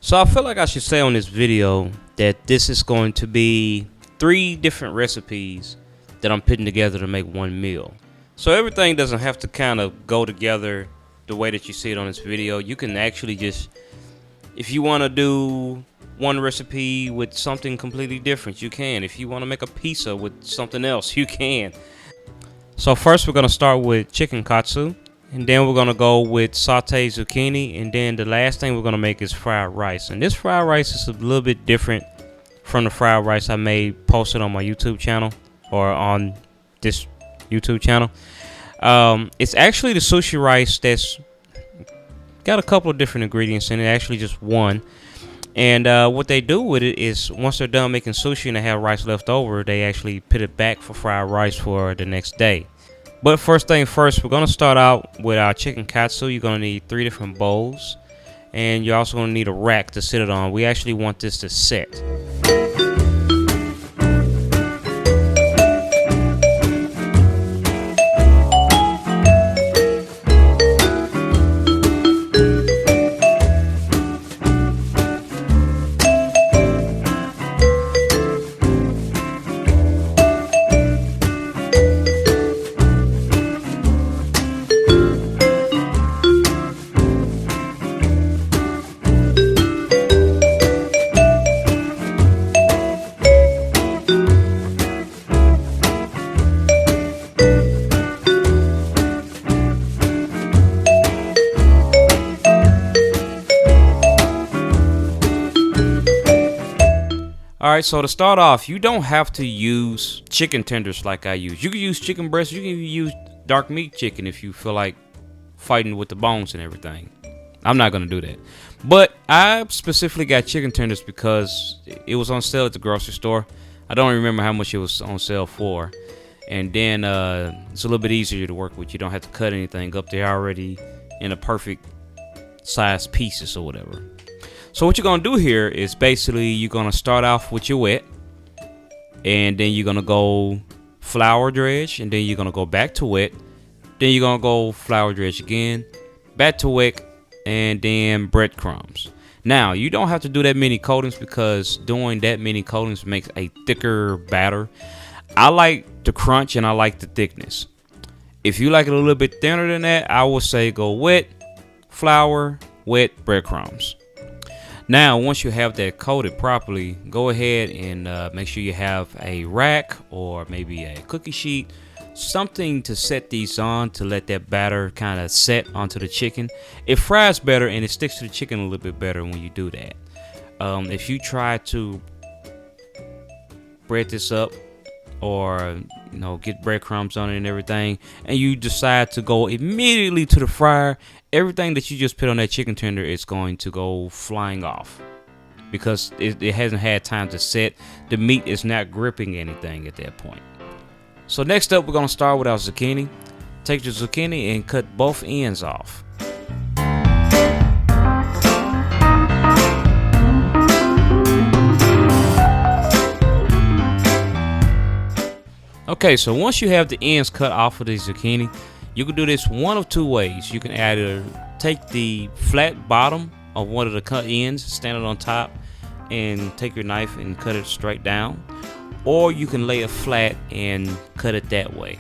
So I feel like I should say on this video that this is going to be 3 different recipes that I'm putting together to make one meal. So everything doesn't have to kind of go together the way that you see it on this video. You can actually just, if you want to do one recipe with something completely different, you can. If you want to make a pizza with something else, you can. So first we're going to start with chicken katsu. And then we're going to go with sauteed zucchini. And then the last thing we're going to make is fried rice. And this fried rice is a little bit different from the fried rice I made posted on my YouTube channel. Or on this YouTube channel. It's actually the sushi rice that's got a couple of different ingredients in it. Actually just one. And what they do with it is once they're done making sushi and they have rice left over, they actually put it back for fried rice for the next day. But first thing first, we're going to start out with our chicken katsu. You're going to need 3 different bowls. And you're also going to need a rack to sit it on. We actually want this to set. Alright, so to start off, you don't have to use chicken tenders like I use. You can use chicken breast, you can even use dark meat chicken if you feel like fighting with the bones and everything. I'm not going to do that. But I specifically got chicken tenders because it was on sale at the grocery store. I don't remember how much it was on sale for. And then it's a little bit easier to work with. You don't have to cut anything up. They're already in a perfect size pieces or whatever. So what you're going to do here is basically you're going to start off with your wet. And then you're going to go flour dredge. And then you're going to go back to wet. Then you're going to go flour dredge again. Back to wet. And then breadcrumbs. Now, you don't have to do that many coatings because doing that many coatings makes a thicker batter. I like the crunch and I like the thickness. If you like it a little bit thinner than that, I would say go wet, flour, wet, breadcrumbs. Now, once you have that coated properly, go ahead and make sure you have a rack or maybe a cookie sheet, something to set these on to let that batter kind of set onto the chicken. It fries better and it sticks to the chicken a little bit better when you do that. If you try to bread this up or get breadcrumbs on it and everything, and you decide to go immediately to the fryer, everything that you just put on that chicken tender is going to go flying off because it hasn't had time to set. The meat is not gripping anything at that point. So next up, we're going to start with our zucchini. Take the zucchini and cut both ends off. Okay, so once you have the ends cut off of the zucchini, you can do this one of 2 ways. You can either take the flat bottom of one of the cut ends, stand it on top, and take your knife and cut it straight down. Or you can lay it flat and cut it that way.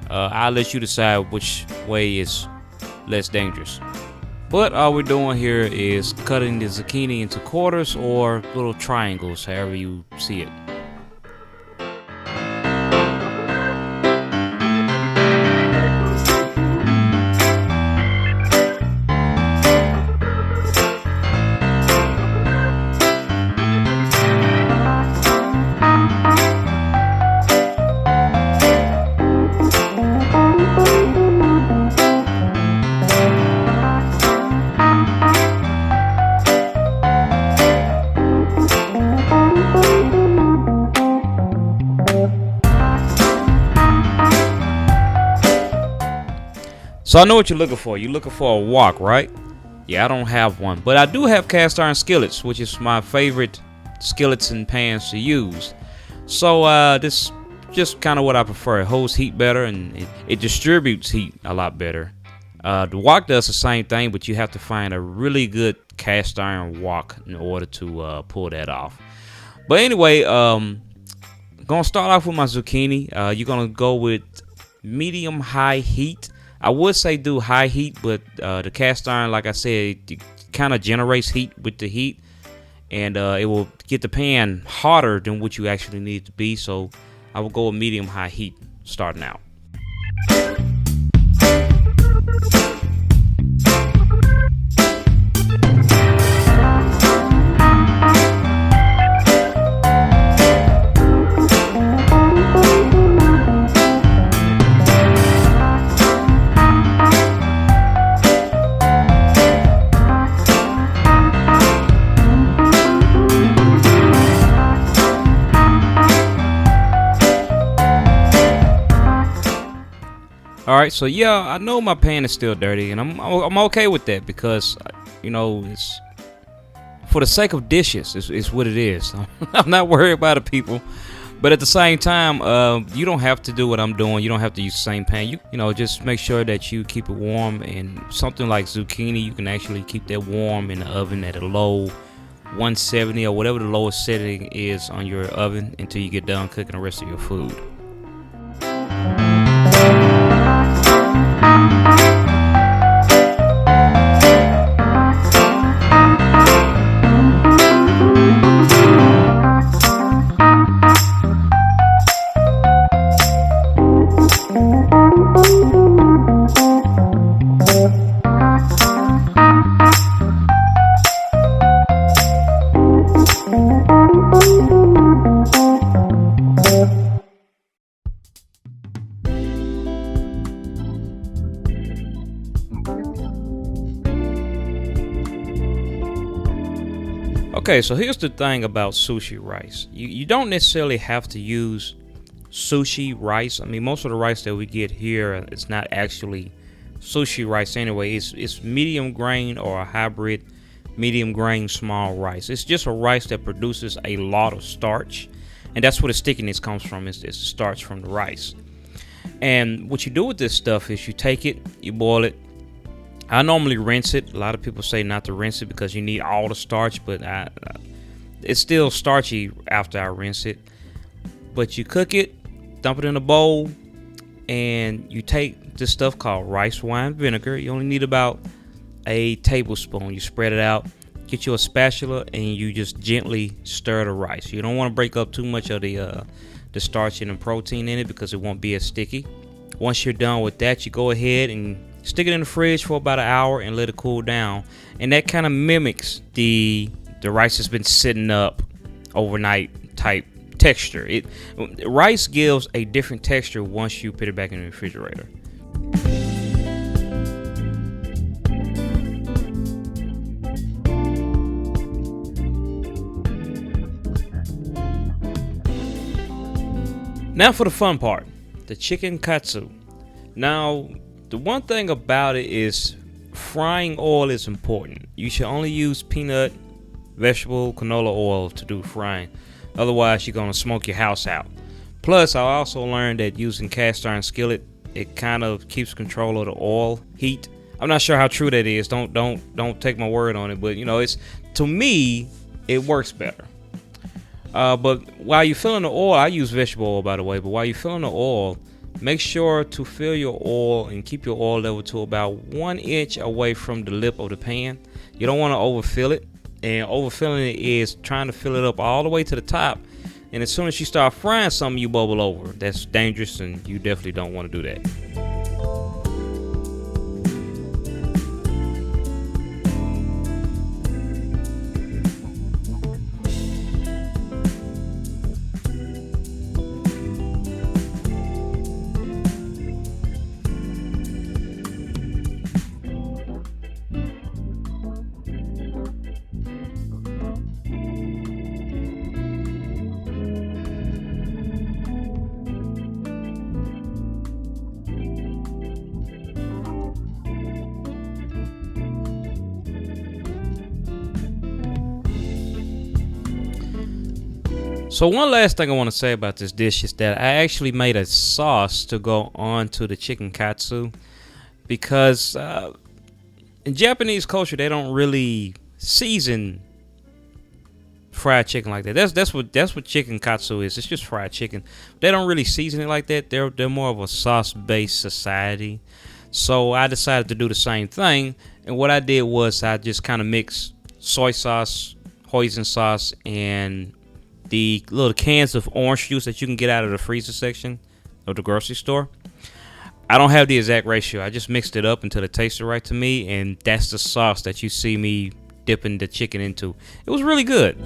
I'll let you decide which way is less dangerous. But all we're doing here is cutting the zucchini into quarters or little triangles, however you see it. So I know what you're looking for. You're looking for a wok, right? Yeah, I don't have one. But I do have cast iron skillets, which is my favorite skillets and pans to use. So this just kind of what I prefer. It holds heat better and it distributes heat a lot better. The wok does the same thing, but you have to find a really good cast iron wok in order to pull that off. But anyway, gonna start off with my zucchini. You're gonna go with medium high heat. I would say do high heat, but the cast iron, like I said, it kind of generates heat with the heat, and it will get the pan hotter than what you actually need it to be. So I will go with medium high heat starting out. All right, so yeah, I know my pan is still dirty, and I'm okay with that because, it's for the sake of dishes. It's what it is. I'm not worried about the people, but at the same time, you don't have to do what I'm doing. You don't have to use the same pan. You just make sure that you keep it warm. And something like zucchini, you can actually keep that warm in the oven at a low 170 or whatever the lowest setting is on your oven until you get done cooking the rest of your food. Okay, so here's the thing about sushi rice. You don't necessarily have to use sushi rice. I mean, most of the rice that we get here, it's not actually sushi rice anyway. It's medium grain or a hybrid medium grain small rice. It's just a rice that produces a lot of starch, and that's where the stickiness comes from. It's the starch from the rice. And what you do with this stuff is you take it, you boil it. I normally rinse it. A lot of people say not to rinse it because you need all the starch, but it's still starchy after I rinse it. But you cook it, dump it in a bowl, and you take this stuff called rice wine vinegar. You only need about a tablespoon. You spread it out, get you a spatula, and you just gently stir the rice. You don't want to break up too much of the starch and the protein in it because it won't be as sticky. Once you're done with that, you go ahead and stick it in the fridge for about an hour and let it cool down. And that kind of mimics the rice has been sitting up overnight type texture. Rice gives a different texture once you put it back in the refrigerator. Now for the fun part, the chicken katsu. Now, the one thing about it is frying oil is important. You should only use peanut, vegetable, canola oil to do frying. Otherwise, you're going to smoke your house out. Plus, I also learned that using cast iron skillet, it kind of keeps control of the oil heat. I'm not sure how true that is. Don't take my word on it, but it's, to me, it works better. But while you're filling the oil, I use vegetable oil, by the way, but while you're filling the oil, make sure to fill your oil and keep your oil level to about 1 inch away from the lip of the pan. You don't want to overfill it, and overfilling it is trying to fill it up all the way to the top, and as soon as you start frying something, you bubble over. That's dangerous, and you definitely don't want to do that. So one last thing I want to say about this dish is that I actually made a sauce to go on to the chicken katsu because in Japanese culture they don't really season fried chicken like that. That's what chicken katsu is. It's just fried chicken. They don't really season it like that. They're more of a sauce based society. So I decided to do the same thing, and what I did was I just kind of mixed soy sauce, hoisin sauce, and the little cans of orange juice that you can get out of the freezer section of the grocery store. I don't have the exact ratio. I just mixed it up until it tasted right to me, and that's the sauce that you see me dipping the chicken into. It was really good.